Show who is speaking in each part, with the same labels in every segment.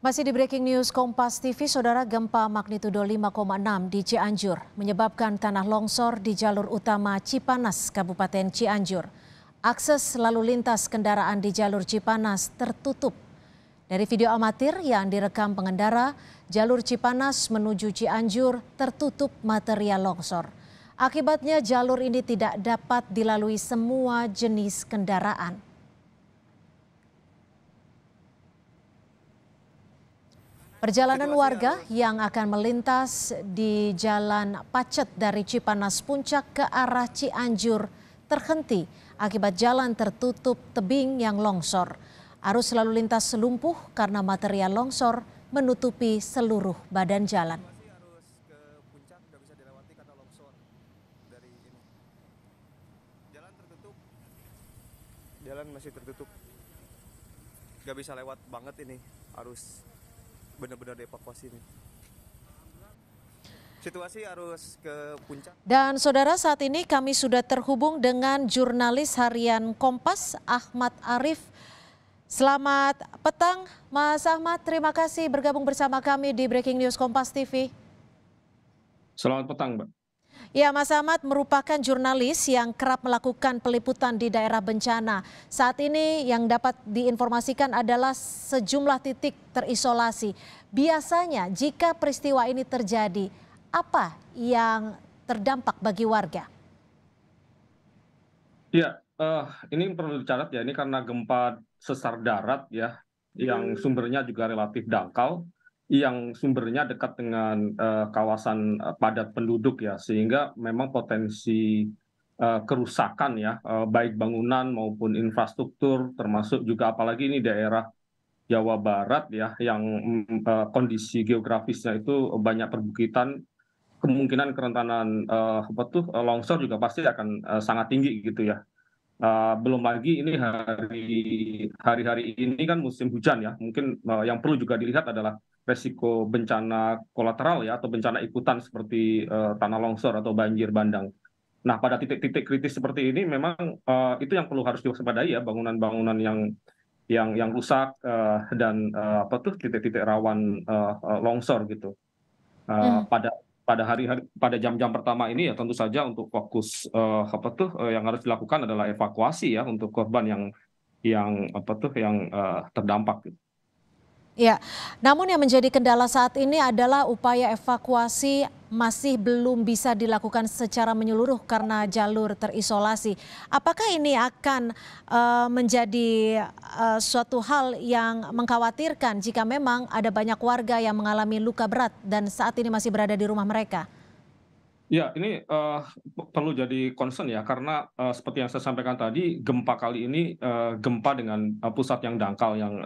Speaker 1: Masih di Breaking News Kompas TV, saudara, gempa magnitudo 5,6 di Cianjur menyebabkan tanah longsor di jalur utama Cipanas, Kabupaten Cianjur. Akses lalu lintas kendaraan di jalur Cipanas tertutup. Dari video amatir yang direkam pengendara, jalur Cipanas menuju Cianjur tertutup material longsor. Akibatnya jalur ini tidak dapat dilalui semua jenis kendaraan. Perjalanan warga yang akan melintas di Jalan Pacet dari Cipanas Puncak ke arah Cianjur terhenti akibat jalan tertutup tebing yang longsor. Arus lalu lintas lumpuh karena material longsor menutupi seluruh badan jalan.
Speaker 2: Jalan masih tertutup, nggak bisa lewat banget ini, harus benar-benar dievakuasi nih. Situasi harus ke puncak.
Speaker 1: Dan saudara, saat ini kami sudah terhubung dengan jurnalis harian Kompas, Ahmad Arif. Selamat petang, Mas Ahmad. Terima kasih bergabung bersama kami di Breaking News Kompas TV.
Speaker 3: Selamat petang, Mbak.
Speaker 1: Ya, Mas Ahmad merupakan jurnalis yang kerap melakukan peliputan di daerah bencana. Saat ini yang dapat diinformasikan adalah sejumlah titik terisolasi. Biasanya jika peristiwa ini terjadi, apa yang terdampak bagi warga?
Speaker 3: Ya, ini perlu dicatat ya, ini karena gempa sesar darat ya, yang sumbernya juga relatif dangkal, yang sumbernya dekat dengan kawasan padat penduduk ya, sehingga memang potensi kerusakan ya, baik bangunan maupun infrastruktur, termasuk juga apalagi ini daerah Jawa Barat ya, yang kondisi geografisnya itu banyak perbukitan, kemungkinan kerentanan longsor juga pasti akan sangat tinggi gitu ya. Belum lagi ini hari-hari ini kan musim hujan ya, mungkin yang perlu juga dilihat adalah resiko bencana kolateral ya, atau bencana ikutan seperti tanah longsor atau banjir bandang. Nah, pada titik-titik kritis seperti ini memang itu yang perlu harus diwaspadai ya, bangunan-bangunan yang rusak dan titik-titik rawan longsor gitu. Pada jam-jam pertama ini ya tentu saja untuk fokus yang harus dilakukan adalah evakuasi ya untuk korban yang terdampak gitu.
Speaker 1: Ya, namun yang menjadi kendala saat ini adalah upaya evakuasi masih belum bisa dilakukan secara menyeluruh karena jalur terisolasi. Apakah ini akan menjadi suatu hal yang mengkhawatirkan jika memang ada banyak warga yang mengalami luka berat dan saat ini masih berada di rumah mereka?
Speaker 3: Ya, ini perlu jadi concern ya, karena seperti yang saya sampaikan tadi, gempa kali ini gempa dengan pusat yang dangkal yang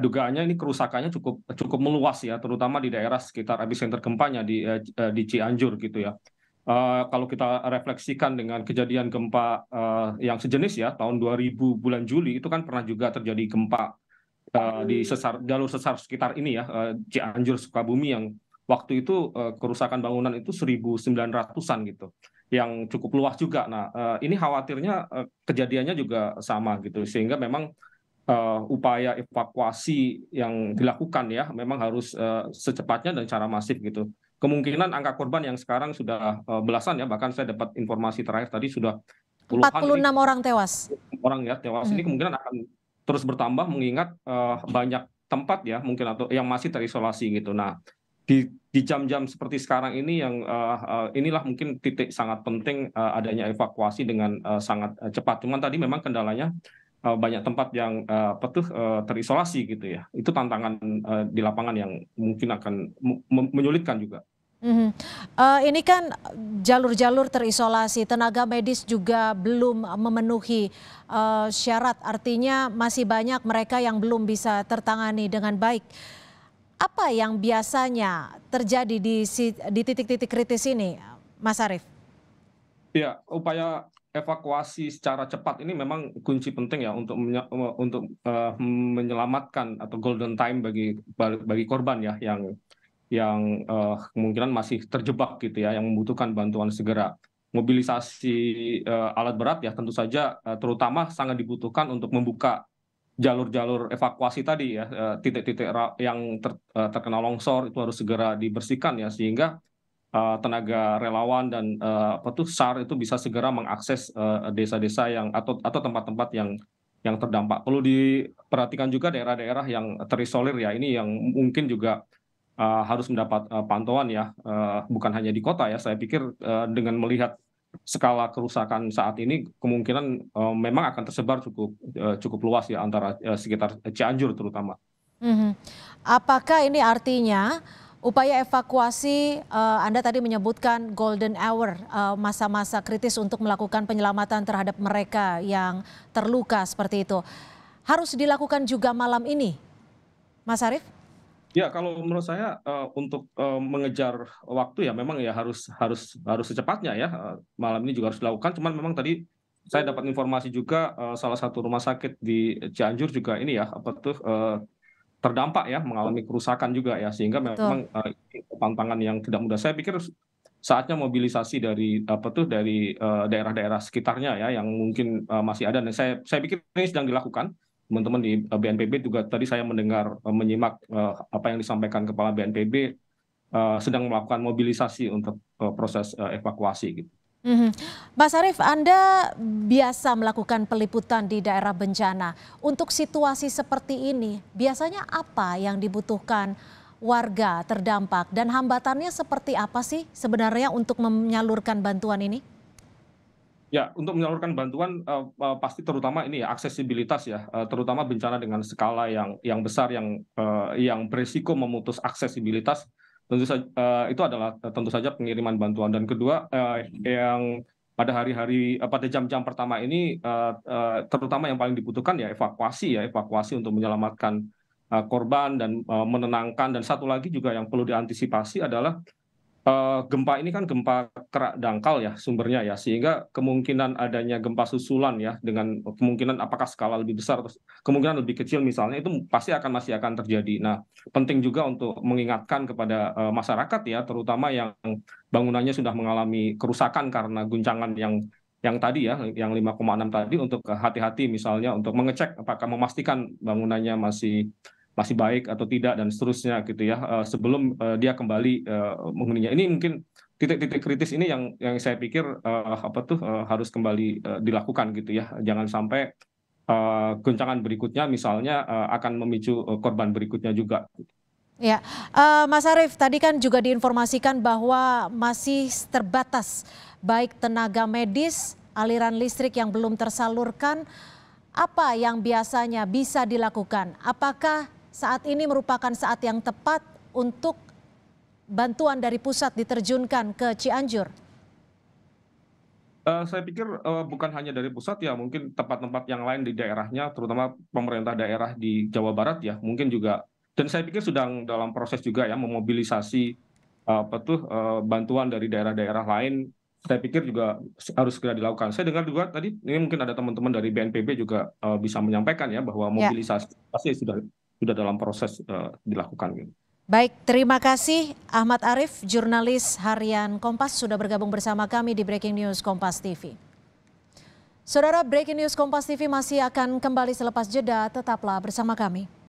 Speaker 3: dugaannya ini kerusakannya cukup meluas ya, terutama di daerah sekitar epicenter gempanya di Cianjur gitu ya. Kalau kita refleksikan dengan kejadian gempa yang sejenis ya, tahun 2000 bulan Juli itu kan pernah juga terjadi gempa di jalur sesar sekitar ini ya, Cianjur Sukabumi, yang waktu itu kerusakan bangunan itu 1.900-an gitu, yang cukup luas juga. Nah, ini khawatirnya kejadiannya juga sama gitu, sehingga memang upaya evakuasi yang dilakukan ya memang harus secepatnya dan secara masif gitu. Kemungkinan angka korban yang sekarang sudah belasan ya, bahkan saya dapat informasi terakhir tadi sudah puluhan
Speaker 1: 46 orang tewas.
Speaker 3: Orang ya tewas. Ini kemungkinan akan terus bertambah mengingat banyak tempat ya mungkin atau yang masih terisolasi gitu. Nah, di jam-jam seperti sekarang ini yang inilah mungkin titik sangat penting adanya evakuasi dengan sangat cepat. Cuman tadi memang kendalanya banyak tempat yang terisolasi gitu ya. Itu tantangan di lapangan yang mungkin akan menyulitkan juga.
Speaker 1: Ini kan jalur-jalur terisolasi, tenaga medis juga belum memenuhi syarat, artinya masih banyak mereka yang belum bisa tertangani dengan baik. Apa yang biasanya terjadi di titik-titik kritis ini, Mas Arief?
Speaker 3: Ya, upaya evakuasi secara cepat ini memang kunci penting ya untuk menyelamatkan atau golden time bagi korban ya yang kemungkinan masih terjebak gitu ya, yang membutuhkan bantuan segera. Mobilisasi alat berat ya tentu saja terutama sangat dibutuhkan untuk membuka jalur-jalur evakuasi tadi ya, titik-titik yang terkena longsor itu harus segera dibersihkan ya, sehingga tenaga relawan dan SAR itu bisa segera mengakses desa-desa yang atau tempat-tempat yang terdampak. Perlu diperhatikan juga daerah-daerah yang terisolir ya, ini yang mungkin juga harus mendapat pantauan ya, bukan hanya di kota ya. Saya pikir dengan melihat skala kerusakan saat ini kemungkinan memang akan tersebar cukup luas ya antara sekitar Cianjur terutama.
Speaker 1: Mhm. Apakah ini artinya upaya evakuasi, Anda tadi menyebutkan golden hour, masa-masa kritis untuk melakukan penyelamatan terhadap mereka yang terluka seperti itu, harus dilakukan juga malam ini, Mas Arief?
Speaker 3: Ya, kalau menurut saya untuk mengejar waktu ya memang ya harus secepatnya ya, malam ini juga harus dilakukan. Cuman memang tadi saya dapat informasi juga salah satu rumah sakit di Cianjur juga ini ya apa tuh terdampak ya, mengalami kerusakan juga ya, sehingga
Speaker 1: Betul.
Speaker 3: memang ini tantangan yang tidak mudah. Saya pikir saatnya mobilisasi dari apa tuh dari daerah-daerah sekitarnya ya yang mungkin masih ada, dan saya pikir ini sedang dilakukan. Teman-teman di BNPB juga tadi saya mendengar menyimak apa yang disampaikan Kepala BNPB sedang melakukan mobilisasi untuk proses evakuasi gitu.
Speaker 1: Mhm. Mas Arief, Anda biasa melakukan peliputan di daerah bencana. Untuk situasi seperti ini, biasanya apa yang dibutuhkan warga terdampak dan hambatannya seperti apa sih sebenarnya untuk menyalurkan bantuan ini?
Speaker 3: Ya, untuk menyalurkan bantuan pasti terutama ini ya aksesibilitas ya, terutama bencana dengan skala yang besar yang berisiko memutus aksesibilitas, itu adalah tentu saja pengiriman bantuan. Dan kedua, yang pada hari-hari pada jam-jam pertama ini, terutama yang paling dibutuhkan ya evakuasi untuk menyelamatkan korban dan menenangkan. Dan satu lagi juga yang perlu diantisipasi adalah gempa ini kan gempa kerak dangkal ya sumbernya ya, sehingga kemungkinan adanya gempa susulan ya dengan kemungkinan apakah skala lebih besar atau kemungkinan lebih kecil misalnya, itu masih akan terjadi. Nah, penting juga untuk mengingatkan kepada masyarakat ya, terutama yang bangunannya sudah mengalami kerusakan karena guncangan yang tadi ya, yang 5,6 tadi, untuk hati-hati misalnya untuk mengecek apakah memastikan bangunannya masih baik atau tidak dan seterusnya gitu ya, sebelum dia kembali menghuninya. Ini mungkin titik-titik kritis ini yang saya pikir harus kembali dilakukan gitu ya. Jangan sampai goncangan berikutnya misalnya akan memicu korban berikutnya juga.
Speaker 1: Ya, Mas Arief, tadi kan juga diinformasikan bahwa masih terbatas baik tenaga medis, aliran listrik yang belum tersalurkan. Apa yang biasanya bisa dilakukan? Apakah saat ini merupakan saat yang tepat untuk bantuan dari pusat diterjunkan ke Cianjur?
Speaker 3: Saya pikir bukan hanya dari pusat ya, mungkin tempat-tempat yang lain di daerahnya, terutama pemerintah daerah di Jawa Barat ya, mungkin juga, dan saya pikir sedang dalam proses juga ya memobilisasi bantuan dari daerah-daerah lain. Saya pikir juga harus segera dilakukan. Saya dengar juga tadi ini mungkin ada teman-teman dari BNPB juga bisa menyampaikan ya bahwa
Speaker 1: Ya.
Speaker 3: mobilisasi pasti sudah dalam proses dilakukan gitu.
Speaker 1: Baik, terima kasih Ahmad Arief, jurnalis harian Kompas sudah bergabung bersama kami di Breaking News Kompas TV. Saudara, Breaking News Kompas TV masih akan kembali selepas jeda, tetaplah bersama kami.